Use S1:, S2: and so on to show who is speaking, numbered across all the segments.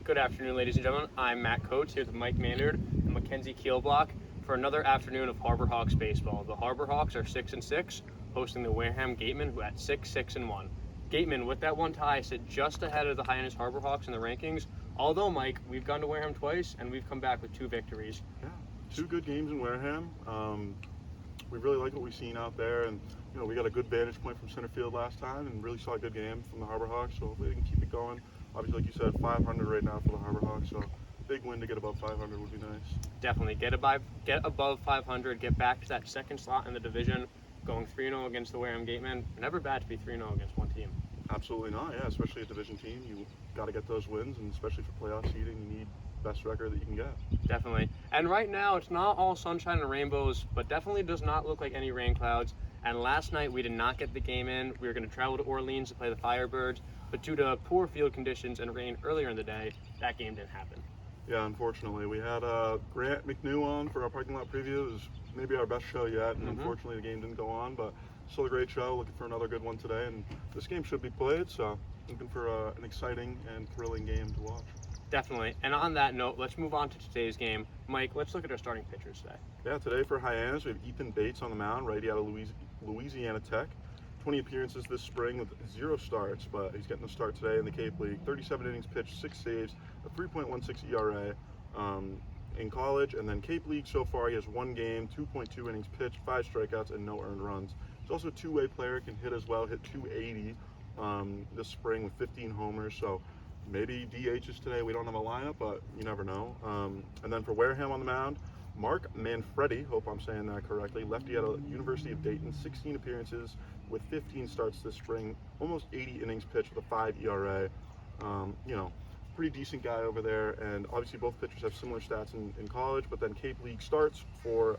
S1: Good afternoon, ladies and gentlemen. I'm Matt Coates here with Mike Maynard and Mackenzie Kielblock for another afternoon of Harbor Hawks baseball. The Harbor Hawks are 6-6, hosting the Wareham Gatemen, who at 6-6-1. Gatemen, with that one tie, sit just ahead of the Hyannis Harbor Hawks in the rankings. Although, Mike, we've gone to Wareham twice and we've come back with 2 victories.
S2: Yeah, 2 good games in Wareham. We really like what we've seen out there, and we got a good vantage point from center field last time, and really saw a good game from the Harbor Hawks. So hopefully we can keep it going. Obviously, like you said, 500 right now for the Harbor Hawks, so big win to get above 500 would be nice.
S1: Definitely get above 500, get back to that second slot in the division, going 3-0 against the Wareham Gatemen. Never bad to be 3-0 against one team.
S2: Absolutely not, yeah, especially a division team. You got to get those wins, and especially for playoff seeding, you need best record that you can get.
S1: Definitely. And right now, it's not all sunshine and rainbows, but definitely does not look like any rain clouds. And last night, we did not get the game in. We were going to travel to Orleans to play the Firebirds, but due to poor field conditions and rain earlier in the day, that game didn't happen.
S2: Yeah, unfortunately. We had Grant McNew on for our parking lot preview. It was maybe our best show yet, and unfortunately the game didn't go on, but still a great show. Looking for another good one today, and this game should be played, so looking for an exciting and thrilling game to watch.
S1: Definitely. And on that note, let's move on to today's game. Mike, let's look at our starting pitchers today.
S2: Yeah, today for Hyannis, we have Ethan Bates on the mound, righty out of Louisiana Tech. 20 appearances this spring with 0 starts, but he's getting a start today in the Cape League. 37 innings pitched, 6 saves, a 3.16 ERA in college, and then Cape League so far he has 1 game, 2.2 innings pitched, 5 strikeouts, and no earned runs. He's also a two-way player, can hit as well, hit 280 this spring with 15 homers, so maybe DHs today. We don't have a lineup, but you never know. And then for Wareham on the mound, Mark Manfredi, hope I'm saying that correctly, lefty out of University of Dayton, 16 appearances with 15 starts this spring, almost 80 innings pitched with a 5 ERA. Pretty decent guy over there, and obviously both pitchers have similar stats in college, but then Cape League starts for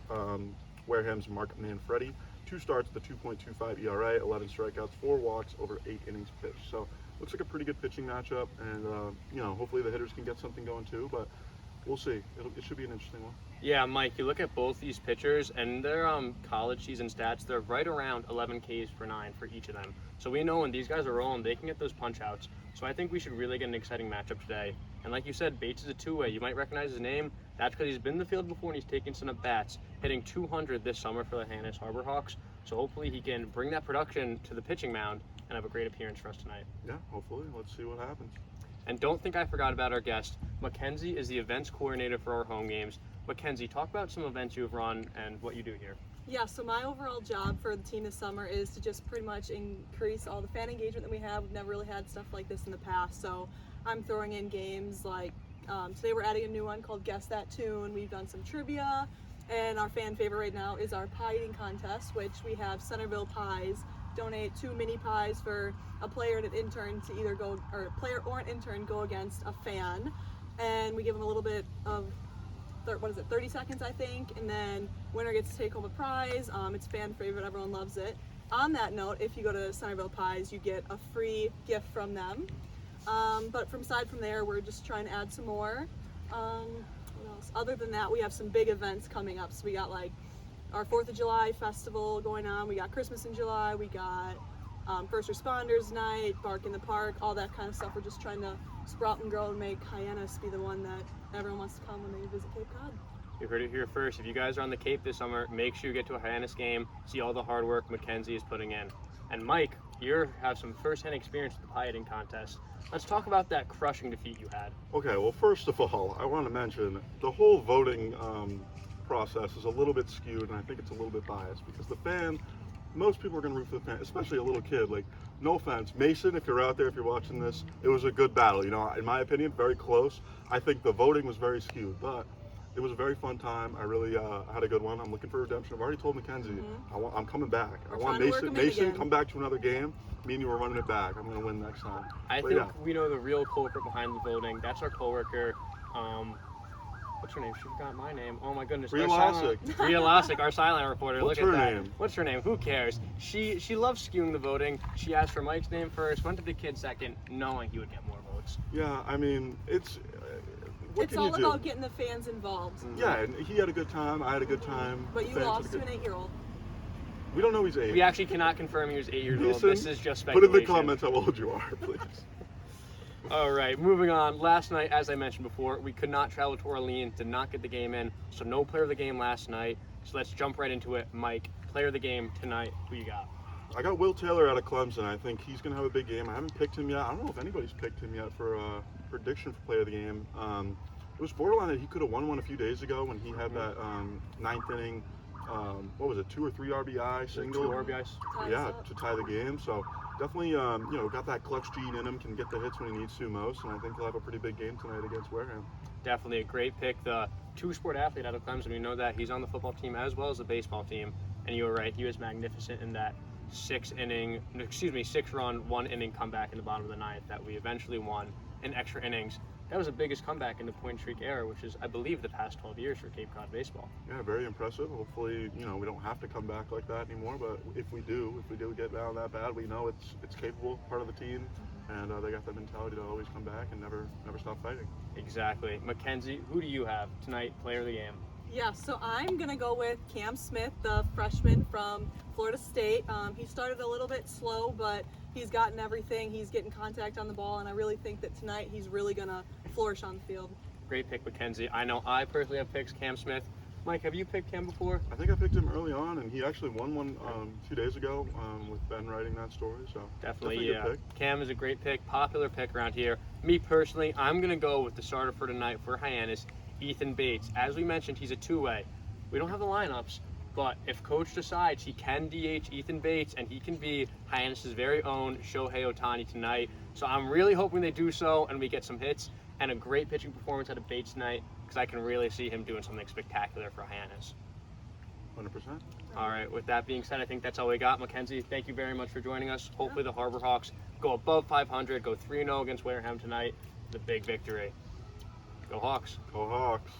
S2: Wareham's Mark Manfredi. 2 starts with a 2.25 ERA, 11 strikeouts, 4 walks, over 8 innings pitched. So looks like a pretty good pitching matchup, and hopefully the hitters can get something going too, but we'll see. It should be an interesting one.
S1: Yeah, Mike, you look at both these pitchers and their college season stats, they're right around 11 Ks per 9 for each of them. So we know when these guys are rolling, they can get those punch outs. So I think we should really get an exciting matchup today. And like you said, Bates is a two-way. You might recognize his name. That's because he's been in the field before and he's taken some at-bats, hitting 200 this summer for the Hyannis Harbor Hawks. So hopefully he can bring that production to the pitching mound and have a great appearance for us tonight.
S2: Yeah, hopefully. Let's see what happens.
S1: And don't think I forgot about our guest. Mackenzie is the events coordinator for our home games. Mackenzie, talk about some events you've run and what you do here.
S3: Yeah, so my overall job for the team this summer is to just pretty much increase all the fan engagement that we have. We've never really had stuff like this in the past, so I'm throwing in games like today we're adding a new one called Guess That Tune. We've done some trivia, and our fan favorite right now is our pie eating contest, which we have Centerville Pies donate 2 mini pies for a player and an intern to either go, or a player or an intern go against a fan, and we give them a little bit of 30 seconds I think, and then winner gets to take home a prize. It's fan favorite, everyone loves it. On that note, if you go to Centerville Pies, you get a free gift from them. But aside from there, we're just trying to add some more. What else? Other than that, we have some big events coming up. So we got like our 4th of July festival going on. We got Christmas in July. We got First Responders Night, Bark in the Park, all that kind of stuff. We're just trying to sprout and grow and make Hyannis be the one that everyone wants to come when they visit Cape Cod.
S1: You heard it here first. If you guys are on the Cape this summer, make sure you get to a Hyannis game, see all the hard work Mackenzie is putting in. And Mike, you have some first-hand experience with the pie eating contest. Let's talk about that crushing defeat you had.
S2: Okay, well, first of all, I want to mention the whole voting process is a little bit skewed, and I think it's a little bit biased because most people are going to root for the fan, especially a little kid. Like, no offense, Mason, if you're out there, if you're watching this, it was a good battle. In my opinion, very close. I think the voting was very skewed, but it was a very fun time. I really had a good one. I'm looking for redemption. I've already told Mackenzie I'm coming back. I want Mason come back to another game. Me and you are running it back. I'm going to win next time.
S1: I think we know the real culprit behind the voting. That's our coworker. What's her name? She forgot my name. Oh my goodness.
S2: Rhea Lassick,
S1: our silent reporter.
S2: What's
S1: Look at
S2: her
S1: that.
S2: name?
S1: What's her name? Who cares? She loves skewing the voting. She asked for Mike's name first, went to the kid second, knowing he would get more votes.
S2: Yeah, I mean, it's
S3: all about getting the fans involved.
S2: Yeah, and he had a good time. I had a good time.
S3: But you lost to an 8-year-old.
S2: We don't know he's 8.
S1: We actually cannot confirm he was 8 years old. This is just
S2: Put
S1: speculation.
S2: in the comments how old you are, please.
S1: All right, moving on. Last night, as I mentioned before, we could not travel to Orleans, did not get the game in, so no player of the game last night. So let's jump right into it. Mike, player of the game tonight, who you got?
S2: I got Will Taylor out of Clemson. I think he's going to have a big game. I haven't picked him yet. I don't know if anybody's picked him yet for prediction for player of the game. It was borderline that he could have won one a few days ago when he had that ninth inning, what was it, 2 or 3 RBI single?
S1: 2 RBIs.
S2: Yeah, to tie the game. So definitely, got that clutch gene in him, can get the hits when he needs to most, and I think he'll have a pretty big game tonight against Wareham.
S1: Definitely a great pick. The two-sport athlete out of Clemson. We know that he's on the football team as well as the baseball team. And you were right, he was magnificent in that 6-run, 1-inning comeback in the bottom of the ninth that we eventually won in extra innings. That was the biggest comeback in the point streak era, which is, I believe, the past 12 years for Cape Cod baseball.
S2: Yeah, very impressive. Hopefully, we don't have to come back like that anymore. But if we do get down that bad, we know it's capable, part of the team, and they got that mentality to always come back and never stop fighting.
S1: Exactly. Mackenzie, who do you have tonight, player of the game?
S3: Yeah, so I'm going to go with Cam Smith, the freshman from Florida State. He started a little bit slow, but he's gotten everything. He's getting contact on the ball, and I really think that tonight he's really going to flourish on the field.
S1: Great pick, Mackenzie. I know I personally have picked Cam Smith. Mike, have you picked Cam before?
S2: I think I picked him early on, and he actually won one 2 days ago with Ben writing that story. So
S1: Definitely
S2: a good pick.
S1: Cam is a great pick, popular pick around here. Me personally, I'm going to go with the starter for tonight for Hyannis, Ethan Bates. As we mentioned, he's a two-way. We don't have the lineups, but if coach decides he can DH Ethan Bates and he can be Hyannis' very own Shohei Ohtani tonight. So I'm really hoping they do so and we get some hits and a great pitching performance out of Bates tonight because I can really see him doing something spectacular for Hyannis.
S2: 100%.
S1: All right, with that being said, I think that's all we got. Mackenzie, thank you very much for joining us. Hopefully the Harbor Hawks go above 500, go 3-0 against Wareham tonight. The big victory. Go Hawks.
S2: Go Hawks.